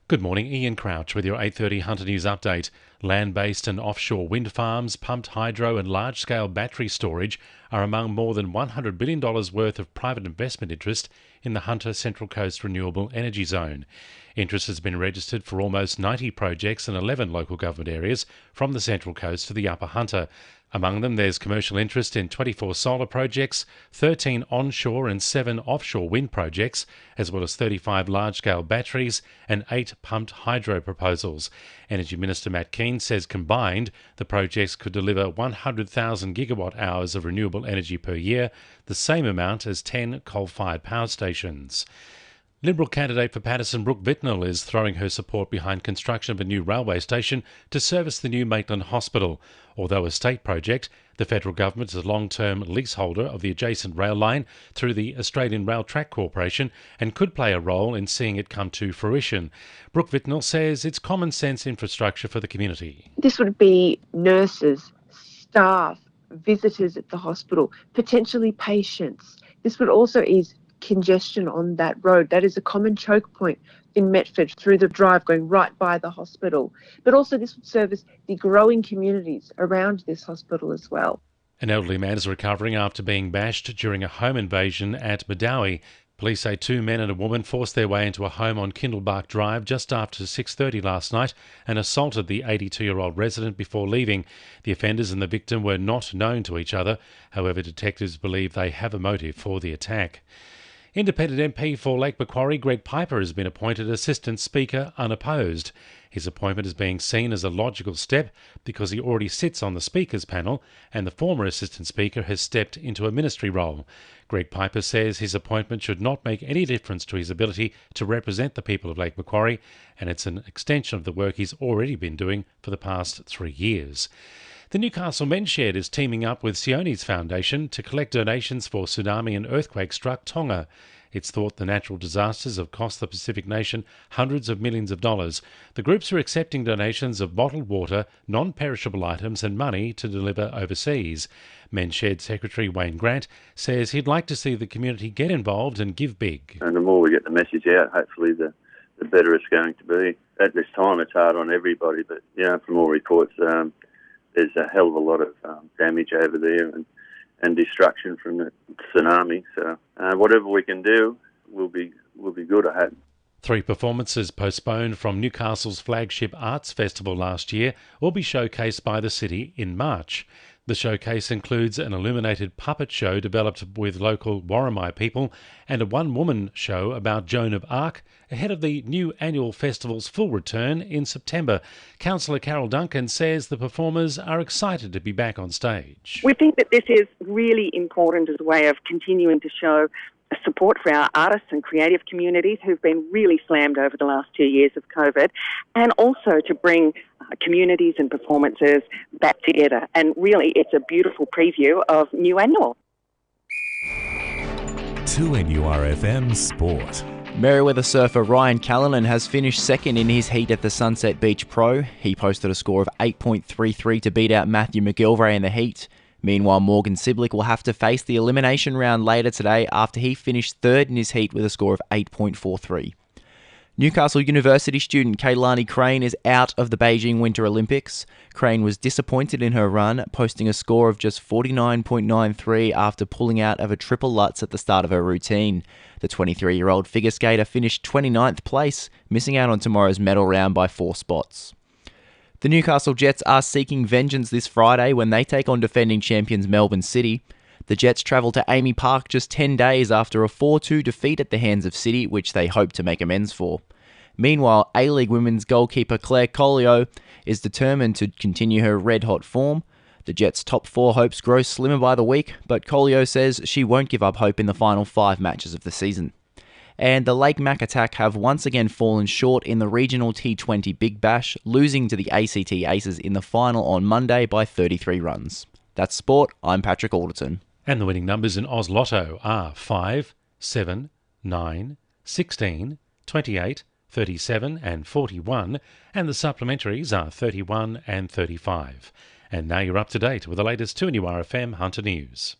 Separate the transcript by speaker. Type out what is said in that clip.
Speaker 1: Good morning, Ian Crouch with your 8:30 Hunter News update. Land-based and offshore wind farms, pumped hydro and large-scale battery storage are among more than $100 billion worth of private investment interest in the Hunter Central Coast Renewable Energy Zone. Interest has been registered for almost 90 projects in 11 local government areas from the Central Coast to the Upper Hunter. Among them, there's commercial interest in 24 solar projects, 13 onshore and 7 offshore wind projects, as well as 35 large-scale batteries and 8 pumped hydro proposals. Energy Minister Matt Keane says combined, the projects could deliver 100,000 gigawatt hours of renewable energy per year, the same amount as 10 coal-fired power stations. Liberal candidate for Patterson, Brooke Vitnell, is throwing her support behind construction of a new railway station to service the new Maitland Hospital. Although a state project, the federal government is a long-term leaseholder of the adjacent rail line through the Australian Rail Track Corporation and could play a role in seeing it come to fruition. Brooke Vitnell says it's common sense infrastructure for the community.
Speaker 2: This would be nurses, staff, visitors at the hospital, potentially patients. This would also ease congestion on that road. That is a common choke point in Metford through the drive going right by the hospital. But also this would service the growing communities around this hospital as well.
Speaker 1: An elderly man is recovering after being bashed during a home invasion at Medowie. Police say 2 men and a woman forced their way into a home on Kindlebark Drive just after 6:30 last night and assaulted the 82-year-old resident before leaving. The offenders and the victim were not known to each other. However, detectives believe they have a motive for the attack. Independent MP for Lake Macquarie, Greg Piper, has been appointed Assistant Speaker unopposed. His appointment is being seen as a logical step because he already sits on the Speaker's panel and the former Assistant Speaker has stepped into a ministry role. Greg Piper says his appointment should not make any difference to his ability to represent the people of Lake Macquarie, and it's an extension of the work he's already been doing for the past 3 years. The Newcastle Men's Shed is teaming up with Sione's Foundation to collect donations for tsunami and earthquake-struck Tonga. It's thought the natural disasters have cost the Pacific nation hundreds of millions of dollars. The groups are accepting donations of bottled water, non-perishable items and money to deliver overseas. Men's Shed Secretary Wayne Grant says he'd like to see the community get involved and give big.
Speaker 3: And the more we get the message out, hopefully the better it's going to be. At this time it's hard on everybody, but from all reports there's a hell of a lot of damage over there and destruction from the tsunami. So whatever we can do will be good, I hope.
Speaker 1: 3 performances postponed from Newcastle's flagship arts festival last year will be showcased by the city in March. The showcase includes an illuminated puppet show developed with local Warramai people and a one-woman show about Joan of Arc ahead of the new annual festival's full return in September. Councillor Carol Duncan says the performers are excited to be back on stage.
Speaker 4: We think that this is really important as a way of continuing to show support for our artists and creative communities who've been really slammed over the last 2 years of COVID, and also to bring communities and performances back together. And really, it's a beautiful preview of new annual.
Speaker 5: 2NURFM Sport.
Speaker 6: Merriweather surfer Ryan Callanan has finished second in his heat at the Sunset Beach Pro. He posted a score of 8.33 to beat out Matthew McGilvray in the heat. Meanwhile, Morgan Siblick will have to face the elimination round later today after he finished third in his heat with a score of 8.43. Newcastle University student Kaylani Crane is out of the Beijing Winter Olympics. Crane was disappointed in her run, posting a score of just 49.93 after pulling out of a triple Lutz at the start of her routine. The 23-year-old figure skater finished 29th place, missing out on tomorrow's medal round by 4 spots. The Newcastle Jets are seeking vengeance this Friday when they take on defending champions Melbourne City. The Jets travel to Amy Park just 10 days after a 4-2 defeat at the hands of City, which they hope to make amends for. Meanwhile, A-League women's goalkeeper Claire Colliot is determined to continue her red-hot form. The Jets' top 4 hopes grow slimmer by the week, but Colliot says she won't give up hope in the final 5 matches of the season. And the Lake Mac Attack have once again fallen short in the regional T20 Big Bash, losing to the ACT Aces in the final on Monday by 33 runs. That's sport. I'm Patrick Alderton.
Speaker 1: And the winning numbers in Oz Lotto are 5, 7, 9, 16, 28, 37 and 41, and the supplementaries are 31 and 35. And now you're up to date with the latest 2NURFM Hunter News.